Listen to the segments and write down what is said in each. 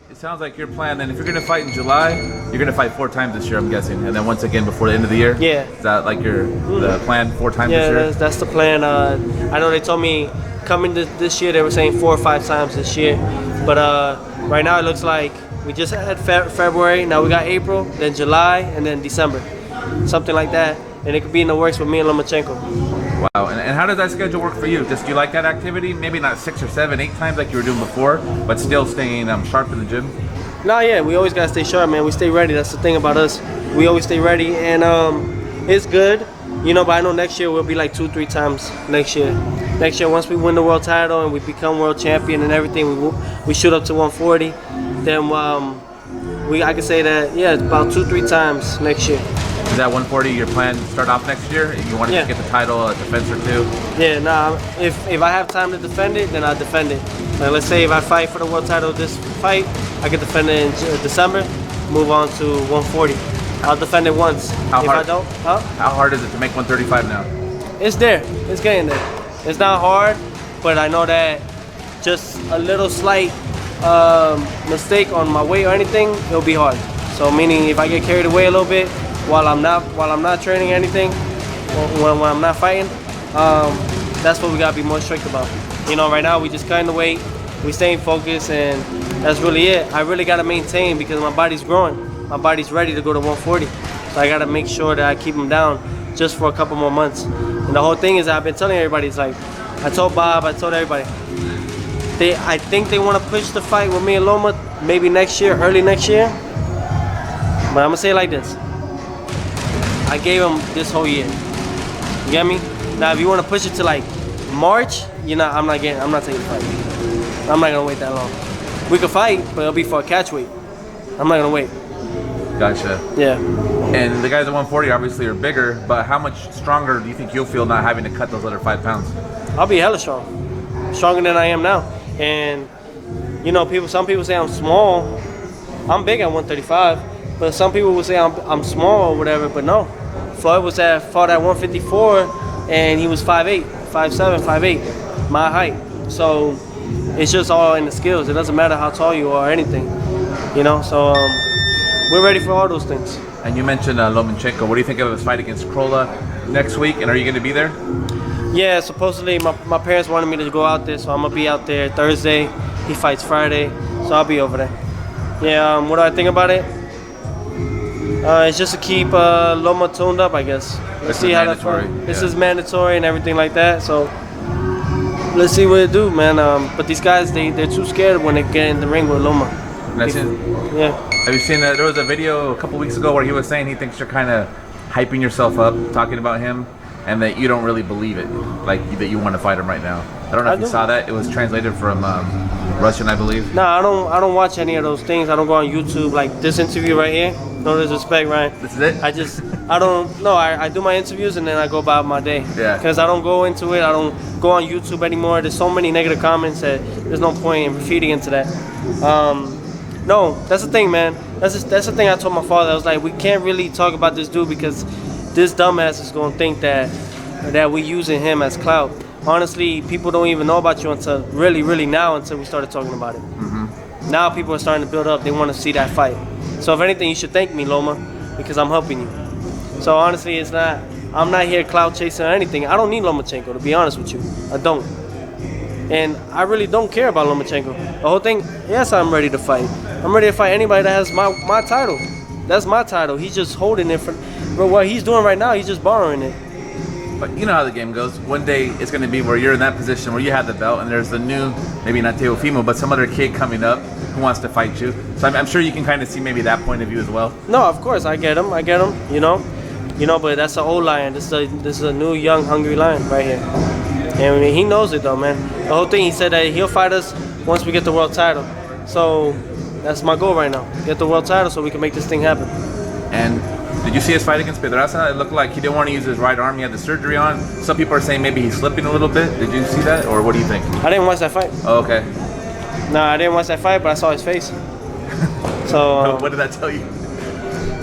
It sounds like your plan then, if you're going to fight in July, you're going to fight 4 times this year, I'm guessing, and then once again before the end of the year? Yeah. Is that like the plan, 4 times this year? Yeah, that's the plan. I know they told me coming this year, they were saying 4 or 5 times this year. But right now it looks like we just had February, now we got April, then July, and then December. Something like that. And it could be in the works with me and Lomachenko. Wow, and how does that schedule work for you? Just do you like that activity? Maybe not 6 or 7, 8 times like you were doing before, but still staying sharp in the gym? Nah, yeah, we always gotta stay sharp, man. We stay ready. That's the thing about us. We always stay ready, and it's good, you know. But I know next year we'll be like 2, 3 times next year. Next year, once we win the world title and we become world champion and everything, we shoot up to 140. Then I can say that about 2, 3 times next year. Is that 140 your plan to start off next year? You want to get the title, a defense or 2? Yeah, nah. If I have time to defend it, then I'll defend it. Like, let's say if I fight for the world title this fight, I can defend it in December, move on to 140. I'll defend it once. How hard? I don't, How hard is it to make 135 now? It's there. It's getting there. It's not hard, but I know that just a little slight mistake on my weight or anything, it'll be hard. So meaning if I get carried away a little bit while I'm not training anything, when I'm not fighting, that's what we gotta be more strict about. You know, right now we just cutting the weight, we staying focused, and that's really it. I really gotta maintain because my body's growing. My body's ready to go to 140. So I gotta make sure that I keep them down just for a couple more months. And the whole thing is I've been telling everybody, it's like, I told Bob, I told everybody, I think they wanna push the fight with me and Loma maybe next year, early next year. But I'm gonna say it like this. I gave them this whole year. You get me? Now if you wanna push it to like March, I'm not taking the fight. I'm not gonna wait that long. We could fight, but it'll be for a catch weight. I'm not gonna wait. Gotcha. Yeah. And the guys at 140 obviously are bigger, but how much stronger do you think you'll feel not having to cut those other 5 pounds? I'll be hella strong. Stronger than I am now. And some people say I'm small. I'm big at 135, but some people will say I'm small or whatever, but no. Floyd fought at 154 and he was 5'8", 5'7", 5'8", my height. So it's just all in the skills. It doesn't matter how tall you are or anything, So we're ready for all those things. And you mentioned Lomachenko. What do you think of his fight against Krolla next week? And are you going to be there? Yeah, supposedly my parents wanted me to go out there, so I'm gonna be out there Thursday. He fights Friday, so I'll be over there. Yeah, what do I think about it? It's just to keep Loma tuned up, I guess. Let's see how that goes. This is mandatory and everything like that, so let's see what it do, man. But these guys, they're too scared when they get in the ring with Loma. Yeah. Have you seen that? There was a video a couple weeks ago where he was saying he thinks you're kind of hyping yourself up, talking about him, and that you don't really believe it, like that you want to fight him right now. I don't know if you saw that. It was translated from Russian, I believe. No, I don't watch any of those things. I don't go on YouTube like this interview right here. No disrespect, Ryan. This is it? I do my interviews and then I go about my day. Yeah. Because I don't go into it. I don't go on YouTube anymore. There's so many negative comments that there's no point in feeding into that. No, that's the thing, man. That's the thing I told my father. I was like, we can't really talk about this dude because this dumbass is gonna think that we using him as clout. Honestly, people don't even know about you until really now until we started talking about it. Mm-hmm. Now people are starting to build up. They want to see that fight. So if anything, you should thank me, Loma, because I'm helping you. So honestly, I'm not here clout chasing or anything. I don't need Lomachenko, to be honest with you. I don't. And I really don't care about Lomachenko. The whole thing, yes, I'm ready to fight. I'm ready to fight anybody that has my title. That's my title. He's just holding it but what he's doing right now, he's just borrowing it. But you know how the game goes. One day it's going to be where you're in that position where you have the belt and there's the new, maybe not Teofimo, but some other kid coming up who wants to fight you. So I'm sure you can kind of see maybe that point of view as well. No, of course, I get him, but that's an old lion. This is a new, young, hungry lion right here. And he knows it though, man. The whole thing, he said that he'll fight us once we get the world title. So that's my goal right now. Get the world title so we can make this thing happen. And did you see his fight against Pedraza? It looked like he didn't want to use his right arm. He had the surgery on. Some people are saying maybe he's slipping a little bit. Did you see that? Or what do you think? I didn't watch that fight. Oh, okay. No, I didn't watch that fight, but I saw his face. So what did that tell you?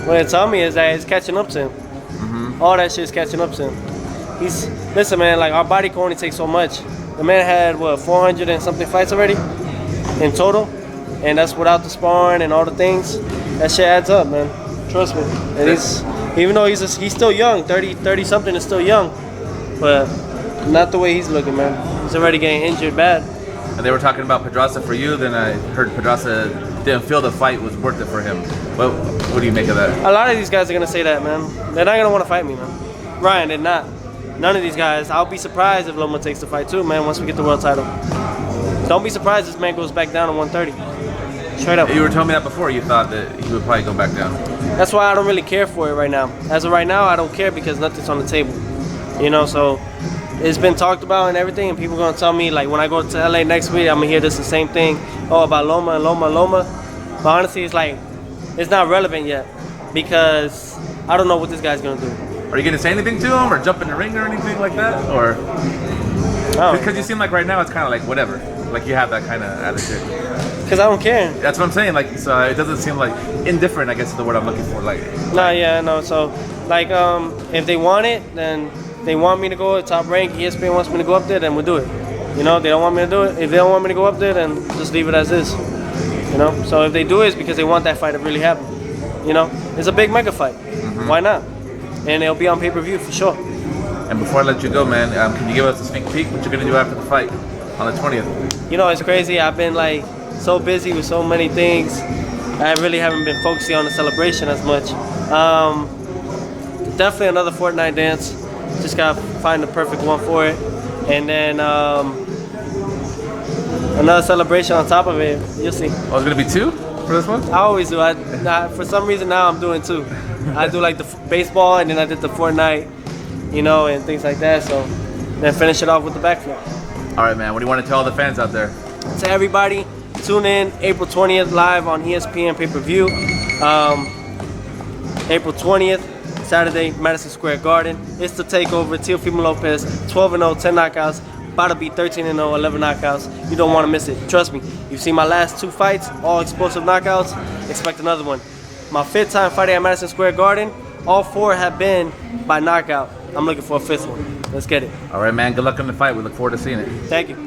What it told me is that it's catching up to him. Mm-hmm. All that shit is catching up to him. Listen, man, like our body can only take so much. The man had 400 and something fights already in total. and that's without the sparring and all the things. That shit adds up, man. Trust me. And he's, even though he's still young, 30 something is still young, but not the way he's looking, man. He's already getting injured bad. And they were talking about Pedraza for you. Then I heard Pedraza didn't feel the fight was worth it for him. What do you make of that? A lot of these guys are gonna say that, man. They're not gonna want to fight me, man. Ryan, they're not. None of these guys. I'll be surprised if Loma takes the fight too, man. Once we get the world title, don't be surprised if this man goes back down to 130. Straight up. You were telling me that before. You thought that he would probably go back down. That's why I don't really care for it right now. As of right now, I don't care because nothing's on the table. You know, so it's been talked about and everything, and people gonna tell me, like, when I go to LA next week, I'm gonna hear this the same thing. Oh, about Loma and Loma and Loma. But honestly, it's like, it's not relevant yet because I don't know what this guy's gonna do. Are you gonna say anything to him or jump in the ring or anything like that? Or because you seem like right now it's kind of like whatever. Like you have that kind of attitude. Because I don't care. That's what I'm saying. Like, so it doesn't seem like indifferent. I guess is the word I'm looking for. Like. Nah, yeah, no. So, like, if they want it, then they want me to go to top rank. ESPN wants me to go up there, then we'll do it. You know, they don't want me to do it. If they don't want me to go up there, then just leave it as is. You know. So if they do it, it's because they want that fight to really happen. You know, it's a big mega fight. Mm-hmm. Why not? And it'll be on pay-per-view for sure. And before I let you go, man, can you give us a sneak peek what you're gonna do after the fight on the 20th? You know, it's crazy. I've been like so busy with so many things. I really haven't been focusing on the celebration as much. Definitely another Fortnite dance. Just gotta find the perfect one for it. And then another celebration on top of it. You'll see. Oh, it's gonna be 2 for this one? I always do. For some reason now I'm doing 2. I do like the baseball, and then I did the Fortnite, you know, and things like that. So then finish it off with the backflip. All right, man. What do you want to tell all the fans out there? To everybody, tune in April 20th live on ESPN pay-per-view. April 20th, Saturday, Madison Square Garden. It's the takeover. Teofimo Lopez, 12-0, 10 knockouts. About to be 13-0, 11 knockouts. You don't want to miss it. Trust me. You've seen my last 2 fights, all explosive knockouts. Expect another one. My 5th time fighting at Madison Square Garden. All 4 have been by knockout. I'm looking for a 5th one. Let's get it. All right, man. Good luck on the fight. We look forward to seeing it. Thank you.